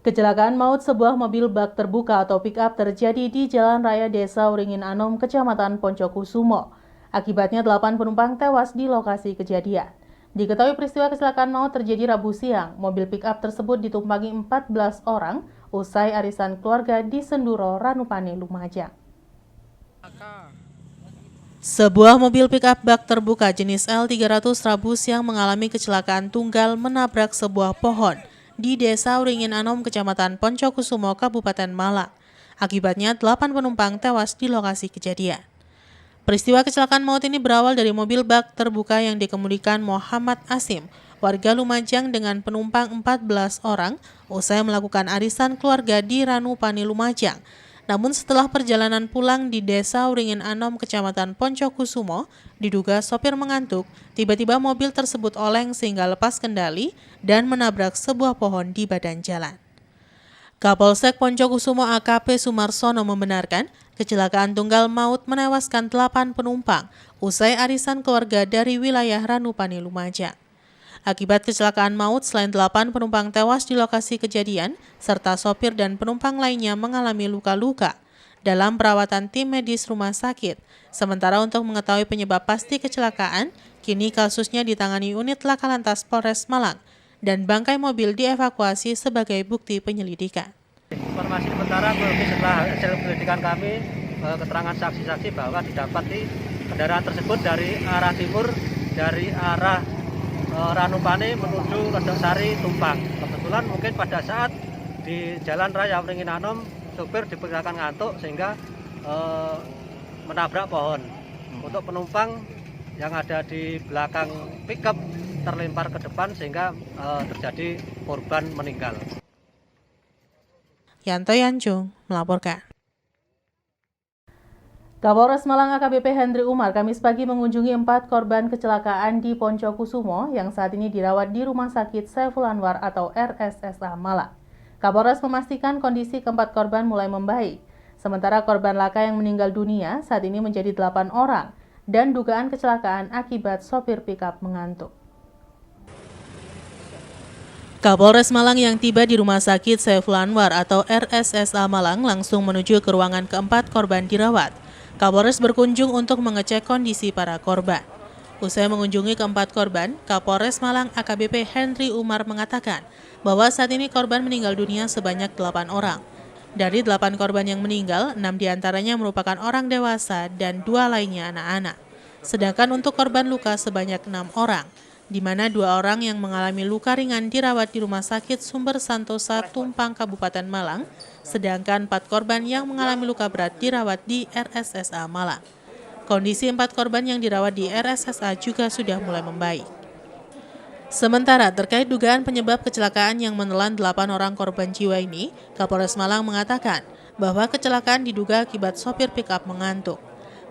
Kecelakaan maut sebuah mobil bak terbuka atau pick-up terjadi di Jalan Raya Desa Uringin Anom, Kecamatan Poncokusumo. Akibatnya 8 penumpang tewas di lokasi kejadian. Diketahui peristiwa kecelakaan maut terjadi Rabu siang. Mobil pick-up tersebut ditumpangi 14 orang usai arisan keluarga di Senduro, Ranupane, Lumajang. Sebuah mobil pick-up bak terbuka jenis L300 Rabu siang mengalami kecelakaan tunggal menabrak sebuah pohon di Desa Uringin Anom, Kecamatan Poncokusumo, Kabupaten Malang. Akibatnya 8 penumpang tewas di lokasi kejadian. Peristiwa kecelakaan maut ini berawal dari mobil bak terbuka yang dikemudikan Muhammad Asim, warga Lumajang dengan penumpang 14 orang usai melakukan arisan keluarga di Ranupane, Lumajang. Namun setelah perjalanan pulang di Desa Uringin Anom, Kecamatan Poncokusumo, diduga sopir mengantuk, tiba-tiba mobil tersebut oleng sehingga lepas kendali dan menabrak sebuah pohon di badan jalan. Kapolsek Poncokusumo AKP Sumarsono membenarkan kecelakaan tunggal maut menewaskan 8 penumpang usai arisan keluarga dari wilayah Ranupane, Lumajang. Akibat kecelakaan maut, selain 8 penumpang tewas di lokasi kejadian, serta sopir dan penumpang lainnya mengalami luka-luka dalam perawatan tim medis rumah sakit. Sementara untuk mengetahui penyebab pasti kecelakaan, kini kasusnya ditangani unit Laka Lantas Polres Malang dan bangkai mobil dievakuasi sebagai bukti penyelidikan. Informasi sementara setelah hasil penyelidikan kami, keterangan saksi-saksi bahwa didapati kendaraan tersebut dari arah timur, dari arah Ranupane menuju Kedosari tumpang. Kebetulan mungkin pada saat di Jalan Raya Uringin Anom, sopir diperkirakan ngantuk sehingga menabrak pohon. Untuk penumpang yang ada di belakang pickup terlempar ke depan sehingga terjadi korban meninggal. Yanto Yanjung melaporkan. Kapolres Malang AKBP Hendri Umar Kamis pagi mengunjungi 4 korban kecelakaan di Poncokusumo yang saat ini dirawat di Rumah Sakit Saiful Anwar atau RSSA Malang. Kapolres memastikan kondisi keempat korban mulai membaik. Sementara korban laka yang meninggal dunia saat ini menjadi 8 orang dan dugaan kecelakaan akibat sopir pickup mengantuk. Kapolres Malang yang tiba di Rumah Sakit Saiful Anwar atau RSSA Malang langsung menuju ke ruangan keempat korban dirawat. Kapolres berkunjung untuk mengecek kondisi para korban. Usai mengunjungi keempat korban, Kapolres Malang AKBP Hendri Umar mengatakan bahwa saat ini korban meninggal dunia sebanyak 8 orang. Dari 8 korban yang meninggal, 6 diantaranya merupakan orang dewasa dan 2 lainnya anak-anak. Sedangkan untuk korban luka sebanyak 6 orang, di mana 2 orang yang mengalami luka ringan dirawat di Rumah Sakit Sumber Santosa Tumpang, Kabupaten Malang, sedangkan 4 korban yang mengalami luka berat dirawat di RSSA Malang. Kondisi 4 korban yang dirawat di RSSA juga sudah mulai membaik. Sementara terkait dugaan penyebab kecelakaan yang menelan 8 orang korban jiwa ini, Kapolres Malang mengatakan bahwa kecelakaan diduga akibat sopir pickup mengantuk.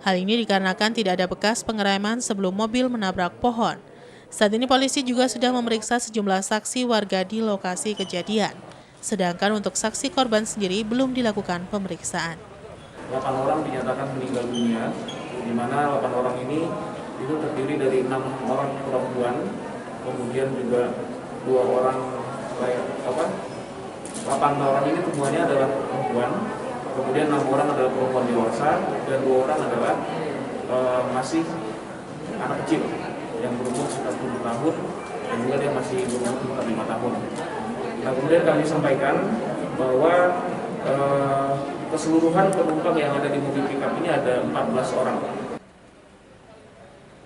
Hal ini dikarenakan tidak ada bekas pengereman sebelum mobil menabrak pohon. Saat ini polisi juga sudah memeriksa sejumlah saksi warga di lokasi kejadian. Sedangkan untuk saksi korban sendiri belum dilakukan pemeriksaan. 8 orang dinyatakan meninggal dunia, di mana 8 orang ini itu terdiri dari 6 orang perempuan, kemudian juga 2 orang 8 orang ini semuanya adalah perempuan, kemudian 6 orang adalah perempuan dewasa dan 2 orang adalah masih anak kecil yang berumur sekitar 10 tahun dan juga dia masih berumur sekitar 5 tahun. Nah, kemudian kami sampaikan bahwa keseluruhan penumpang yang ada di mobil pickup ini ada 14 orang.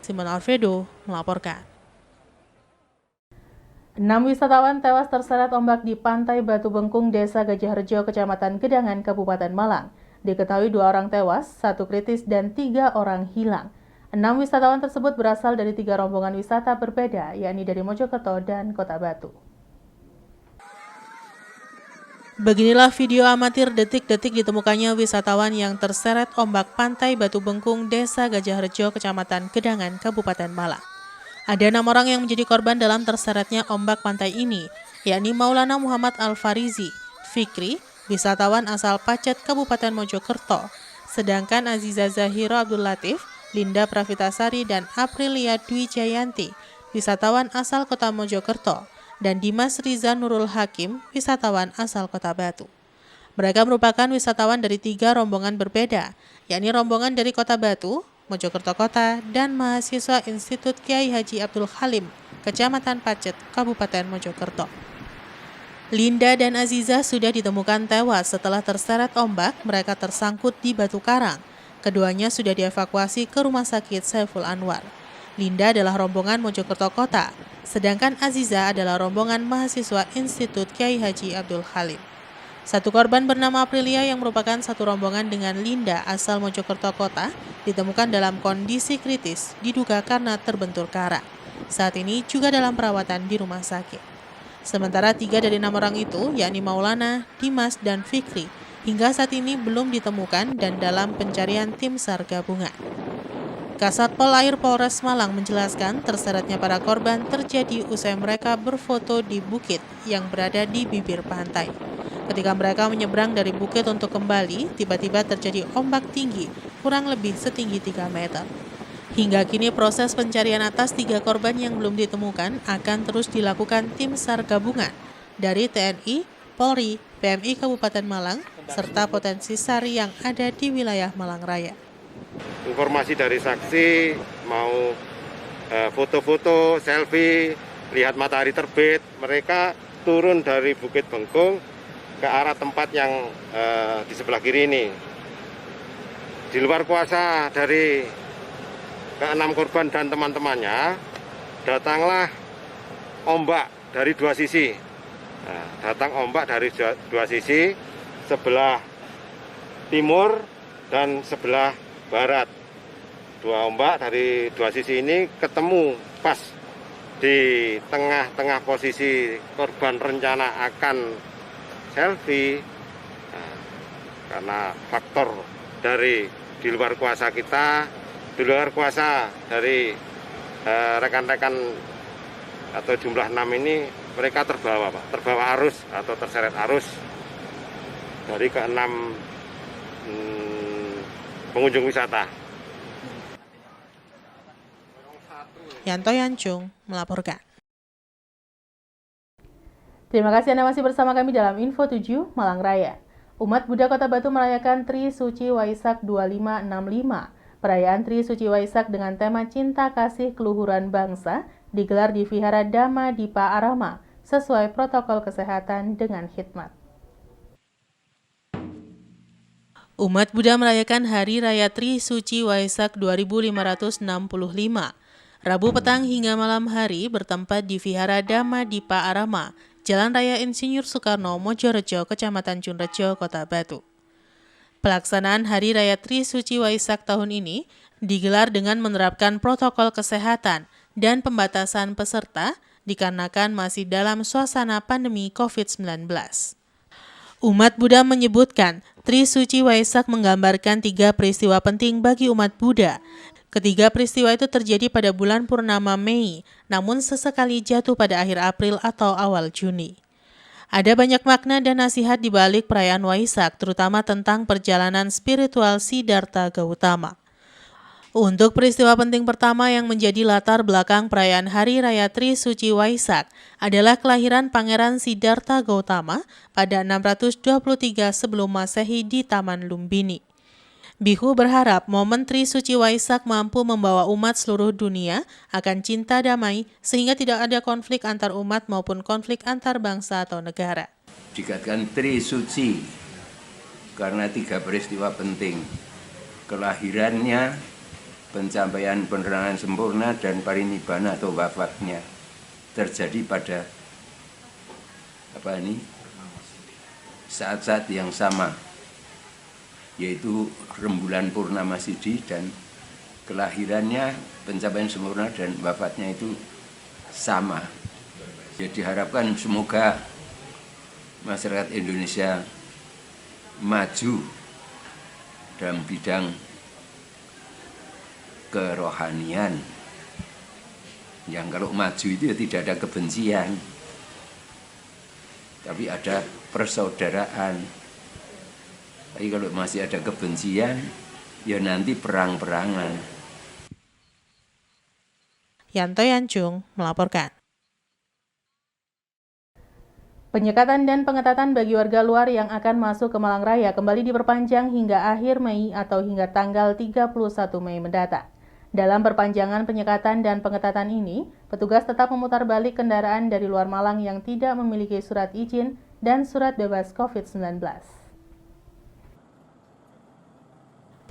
Simon Alfredo melaporkan. 6 wisatawan tewas terseret ombak di Pantai Batu Bengkung, Desa Gajah Rejo, Kecamatan Gedangan, Kabupaten Malang. Diketahui 2 orang tewas, 1 kritis dan 3 orang hilang. 6 wisatawan tersebut berasal dari 3 rombongan wisata berbeda, yakni dari Mojokerto dan Kota Batu. Beginilah video amatir detik-detik ditemukannya wisatawan yang terseret ombak Pantai Batu Bengkung, Desa Gajah Rejo, Kecamatan Gedangan, Kabupaten Malang. Ada 6 orang yang menjadi korban dalam terseretnya ombak pantai ini, yakni Maulana Muhammad Al-Farizi, Fikri, wisatawan asal Pacet, Kabupaten Mojokerto, sedangkan Aziza Zahira Abdul Latif, Linda Pravitasari dan Aprilia Dwi Jayanti, wisatawan asal Kota Mojokerto, dan Dimas Riza Nurul Hakim, wisatawan asal Kota Batu. Mereka merupakan wisatawan dari 3 rombongan berbeda, yakni rombongan dari Kota Batu, Mojokerto Kota, dan mahasiswa Institut Kiai Haji Abdul Halim, Kecamatan Pacet, Kabupaten Mojokerto. Linda dan Aziza sudah ditemukan tewas setelah terseret ombak, mereka tersangkut di batu karang. Keduanya sudah dievakuasi ke Rumah Sakit Saiful Anwar. Linda adalah rombongan Mojokerto Kota, sedangkan Aziza adalah rombongan mahasiswa Institut Kiai Haji Abdul Halim. Satu korban bernama Aprilia yang merupakan satu rombongan dengan Linda asal Mojokerto Kota ditemukan dalam kondisi kritis, diduga karena terbentur karang. Saat ini juga dalam perawatan di rumah sakit. Sementara 3 dari 6 orang itu, yakni Maulana, Dimas, dan Fikri, hingga saat ini belum ditemukan dan dalam pencarian tim SAR gabungan. Kasat Pol Air Polres Malang menjelaskan terseretnya para korban terjadi usai mereka berfoto di bukit yang berada di bibir pantai. Ketika mereka menyeberang dari bukit untuk kembali, tiba-tiba terjadi ombak tinggi, kurang lebih setinggi 3 meter. Hingga kini proses pencarian atas 3 korban yang belum ditemukan akan terus dilakukan tim SAR gabungan dari TNI, Polri, PMI Kabupaten Malang, serta potensi SAR yang ada di wilayah Malang Raya. Informasi dari saksi mau foto-foto, selfie, lihat matahari terbit, mereka turun dari Bukit Bengkung ke arah tempat yang di sebelah kiri ini. Di luar kuasa dari ke-6 korban dan teman-temannya, datanglah ombak dari 2 sisi. Nah, datang ombak dari 2 sisi, sebelah timur dan sebelah barat. 2 ombak dari 2 sisi ini ketemu pas di tengah-tengah posisi korban rencana akan selfie. Nah, karena faktor dari di luar kuasa kita, di luar kuasa dari rekan-rekan atau jumlah 6 ini, mereka terbawa arus atau terseret arus dari ke-6 pengunjung wisata. Yanto Yancung melaporkan. Terima kasih Anda masih bersama kami dalam Info 7 Malang Raya. Umat Buddha Kota Batu merayakan Tri Suci Waisak 2565. Perayaan Tri Suci Waisak dengan tema Cinta Kasih Keluhuran Bangsa digelar di Vihara Dhamma Dipa Arama sesuai protokol kesehatan dengan khidmat. Umat Buddha merayakan Hari Raya Tri Suci Waisak 2565. Rabu petang hingga malam hari bertempat di Vihara Dhamma Dipa Arama, Jalan Raya Insinyur Soekarno, Mojorejo, Kecamatan Cunrejo, Kota Batu. Pelaksanaan Hari Raya Tri Suci Waisak tahun ini digelar dengan menerapkan protokol kesehatan dan pembatasan peserta dikarenakan masih dalam suasana pandemi COVID-19. Umat Buddha menyebutkan Tri Suci Waisak menggambarkan 3 peristiwa penting bagi umat Buddha. Ketiga peristiwa itu terjadi pada bulan purnama Mei, namun sesekali jatuh pada akhir April atau awal Juni. Ada banyak makna dan nasihat di balik perayaan Waisak, terutama tentang perjalanan spiritual Siddhartha Gautama. Untuk peristiwa penting pertama yang menjadi latar belakang perayaan Hari Raya Tri Suci Waisak adalah kelahiran Pangeran Siddhartha Gautama pada 623 sebelum Masehi di Taman Lumbini. Bihu berharap momen Tri Suci Waisak mampu membawa umat seluruh dunia akan cinta damai sehingga tidak ada konflik antar umat maupun konflik antar bangsa atau negara. Dikatakan Tri Suci karena 3 peristiwa penting. Kelahirannya, pencapaian penerangan sempurna, dan parinibbana atau wafatnya terjadi pada saat-saat yang sama, yaitu rembulan purnama Sidhi, dan kelahirannya, pencapaian sempurna, dan wafatnya itu sama. Jadi diharapkan semoga masyarakat Indonesia maju dalam bidang kerohanian, yang kalau maju itu ya tidak ada kebencian, tapi ada persaudaraan. Tapi kalau masih ada kebencian, ya nanti perang-perangan. Yanto Yancung melaporkan. Penyekatan dan pengetatan bagi warga luar yang akan masuk ke Malang Raya kembali diperpanjang hingga akhir Mei atau hingga tanggal 31 Mei mendatang. Dalam perpanjangan penyekatan dan pengetatan ini, petugas tetap memutar balik kendaraan dari luar Malang yang tidak memiliki surat izin dan surat bebas COVID-19.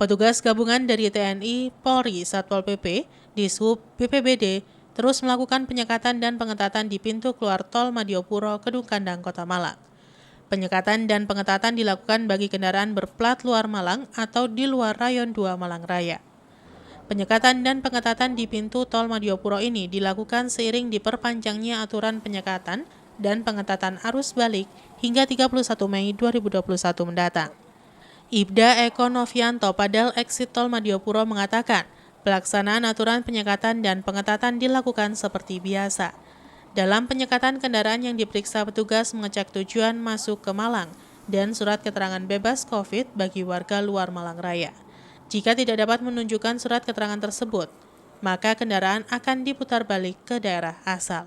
Petugas gabungan dari TNI, Polri, Satpol PP, Dishub, BPBD terus melakukan penyekatan dan pengetatan di pintu keluar tol Madiopuro, Kedung Kandang, Kota Malang. Penyekatan dan pengetatan dilakukan bagi kendaraan berplat luar Malang atau di luar Rayon 2 Malang Raya. Penyekatan dan pengetatan di pintu tol Madiopuro ini dilakukan seiring diperpanjangnya aturan penyekatan dan pengetatan arus balik hingga 31 Mei 2021 mendatang. Ibda Eko Novianto Padal Exit Tol Madiopuro mengatakan, pelaksanaan aturan penyekatan dan pengetatan dilakukan seperti biasa. Dalam penyekatan, kendaraan yang diperiksa petugas mengecek tujuan masuk ke Malang dan surat keterangan bebas COVID bagi warga luar Malang Raya. Jika tidak dapat menunjukkan surat keterangan tersebut, maka kendaraan akan diputar balik ke daerah asal.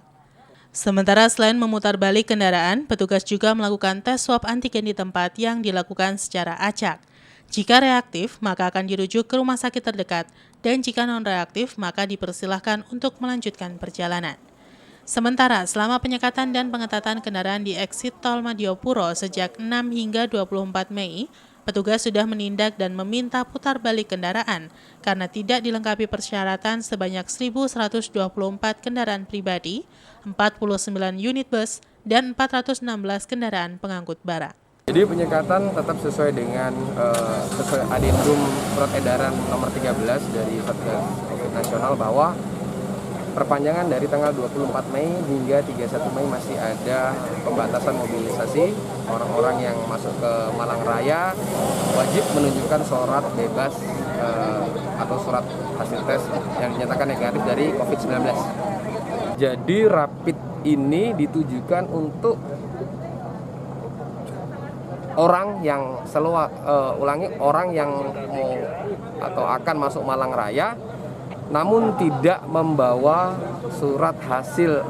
Sementara selain memutar balik kendaraan, petugas juga melakukan tes swab antigen di tempat yang dilakukan secara acak. Jika reaktif, maka akan dirujuk ke rumah sakit terdekat, dan jika non-reaktif, maka dipersilahkan untuk melanjutkan perjalanan. Sementara, selama penyekatan dan pengetatan kendaraan di exit tol Madiopuro sejak 6 hingga 24 Mei, petugas sudah menindak dan meminta putar balik kendaraan karena tidak dilengkapi persyaratan sebanyak 1.124 kendaraan pribadi, 49 unit bus, dan 416 kendaraan pengangkut barang. Jadi penyekatan tetap sesuai dengan sesuai adendum surat edaran nomor 13 dari Satgas Covid Nasional bahwa perpanjangan dari tanggal 24 Mei hingga 31 Mei masih ada pembatasan mobilisasi. Orang-orang yang masuk ke Malang Raya wajib menunjukkan surat bebas atau surat hasil tes yang dinyatakan negatif dari COVID-19. Jadi rapid ini ditujukan untuk orang yang orang yang mau atau akan masuk Malang Raya namun tidak membawa surat hasil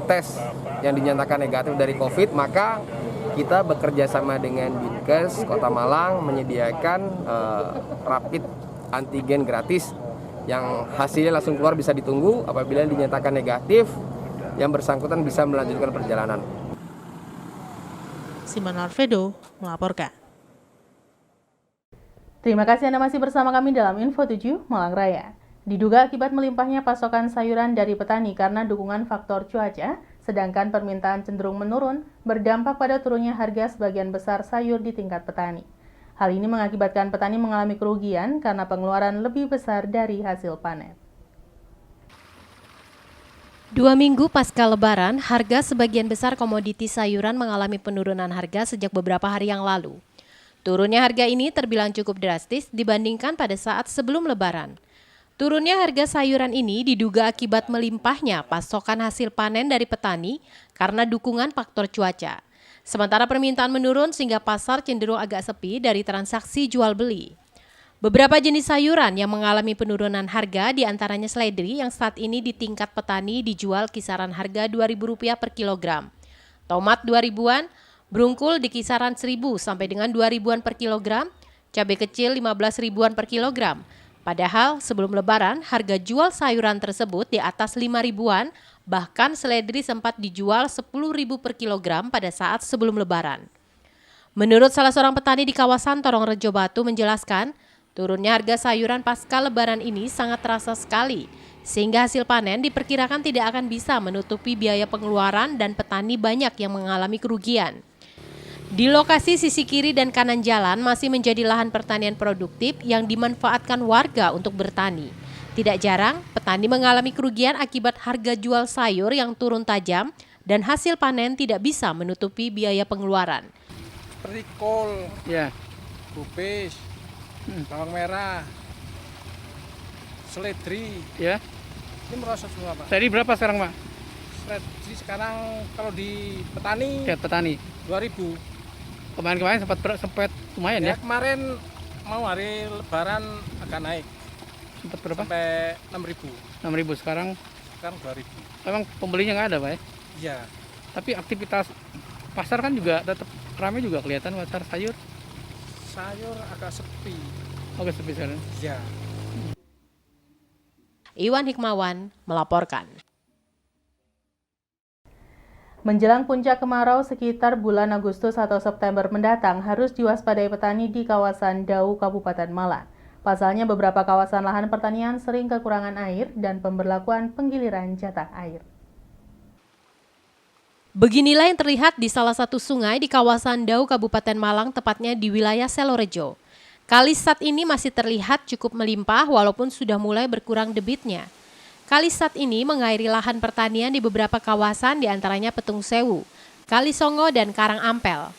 tes yang dinyatakan negatif dari COVID, maka kita bekerja sama dengan Dinkes Kota Malang menyediakan rapid antigen gratis yang hasilnya langsung keluar bisa ditunggu. Apabila dinyatakan negatif, yang bersangkutan bisa melanjutkan perjalanan. Simon Alfredo melaporkan. Terima kasih Anda masih bersama kami dalam Info 7 Malang Raya. Diduga akibat melimpahnya pasokan sayuran dari petani karena dukungan faktor cuaca, sedangkan permintaan cenderung menurun, berdampak pada turunnya harga sebagian besar sayur di tingkat petani. Hal ini mengakibatkan petani mengalami kerugian karena pengeluaran lebih besar dari hasil panen. 2 minggu pasca Lebaran, harga sebagian besar komoditi sayuran mengalami penurunan harga sejak beberapa hari yang lalu. Turunnya harga ini terbilang cukup drastis dibandingkan pada saat sebelum Lebaran. Turunnya harga sayuran ini diduga akibat melimpahnya pasokan hasil panen dari petani karena dukungan faktor cuaca. Sementara permintaan menurun sehingga pasar cenderung agak sepi dari transaksi jual-beli. Beberapa jenis sayuran yang mengalami penurunan harga diantaranya seledri yang saat ini di tingkat petani dijual kisaran harga Rp2.000 per kilogram. Tomat 2.000-an, brungkul di kisaran 1.000 sampai dengan 2.000-an per kilogram, cabai kecil 15.000-an per kilogram. Padahal sebelum Lebaran harga jual sayuran tersebut di atas 5.000-an, bahkan seledri sempat dijual 10.000 per kilogram pada saat sebelum Lebaran. Menurut salah seorang petani di kawasan Torongrejo Batu menjelaskan, turunnya harga sayuran pasca Lebaran ini sangat terasa sekali, sehingga hasil panen diperkirakan tidak akan bisa menutupi biaya pengeluaran dan petani banyak yang mengalami kerugian. Di lokasi sisi kiri dan kanan jalan masih menjadi lahan pertanian produktif yang dimanfaatkan warga untuk bertani. Tidak jarang, petani mengalami kerugian akibat harga jual sayur yang turun tajam dan hasil panen tidak bisa menutupi biaya pengeluaran. Seperti kol, kubis, bawang merah, seledri, ya. Ini merosot semua, Pak. Tadi berapa sekarang, Pak? Seledri sekarang kalau di petani, Petani. 2.000. Kemarin sempat lumayan ya? Kemarin mau hari Lebaran agak naik. Sempat berapa? Sampai 6.000. 6.000 sekarang 2.000. Emang pembelinya nggak ada, Pak ya? Iya. Tapi aktivitas pasar kan juga tetap ramai juga kelihatan pasar sayur. Sayur agak sepi. Oke, sepi sekarang. Ya. Iwan Hikmawan melaporkan. Menjelang puncak kemarau sekitar bulan Agustus atau September mendatang harus diwaspadai petani di kawasan Dau, Kabupaten Malang. Pasalnya beberapa kawasan lahan pertanian sering kekurangan air dan pemberlakuan penggiliran jatah air. Beginilah yang terlihat di salah satu sungai di kawasan Dau, Kabupaten Malang, tepatnya di wilayah Selorejo. Kali saat ini masih terlihat cukup melimpah walaupun sudah mulai berkurang debitnya. Kali saat ini mengairi lahan pertanian di beberapa kawasan diantaranya Petung Sewu, Kali Songo, dan Karang Ampel.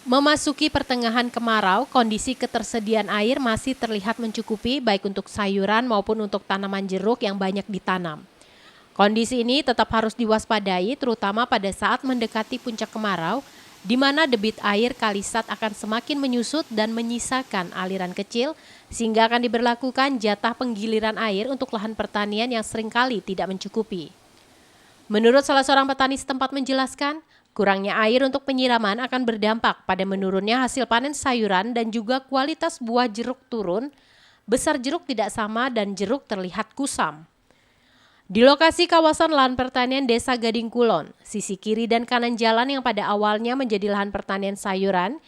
Memasuki pertengahan kemarau, kondisi ketersediaan air masih terlihat mencukupi baik untuk sayuran maupun untuk tanaman jeruk yang banyak ditanam. Kondisi ini tetap harus diwaspadai terutama pada saat mendekati puncak kemarau, di mana debit air Kalisat akan semakin menyusut dan menyisakan aliran kecil sehingga akan diberlakukan jatah penggiliran air untuk lahan pertanian yang seringkali tidak mencukupi. Menurut salah seorang petani setempat menjelaskan, kurangnya air untuk penyiraman akan berdampak pada menurunnya hasil panen sayuran dan juga kualitas buah jeruk turun, besar jeruk tidak sama dan jeruk terlihat kusam. Di lokasi kawasan lahan pertanian Desa Gading Kulon, sisi kiri dan kanan jalan yang pada awalnya menjadi lahan pertanian sayuran,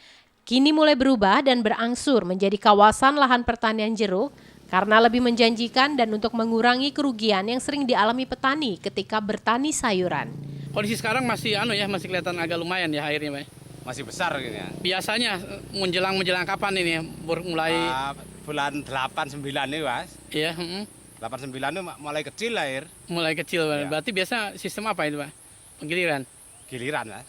kini mulai berubah dan berangsur menjadi kawasan lahan pertanian jeruk karena lebih menjanjikan dan untuk mengurangi kerugian yang sering dialami petani ketika bertani sayuran. Kondisi sekarang masih masih kelihatan agak lumayan ya airnya, Pak. Masih besar gitu ya. Biasanya menjelang kapan ini mulai Bulan 8 9 ini, Mas. Iya, 8 9 itu mulai kecil air. mulai kecil. Ya. Berarti biasa sistem apa itu, Pak? Penggiliran. Giliran, Mas.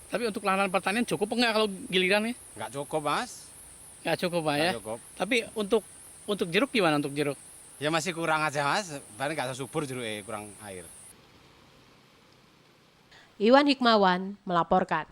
Tapi untuk lahan pertanian cukup enggak kalau giliran ya? Nggak cukup, Mas. Nggak cukup, Pak, ya. Nggak cukup. Tapi untuk jeruk gimana untuk jeruk? Ya masih kurang aja, Mas. Bahkan nggak subur jeruk, kurang air. Iwan Hikmawan melaporkan.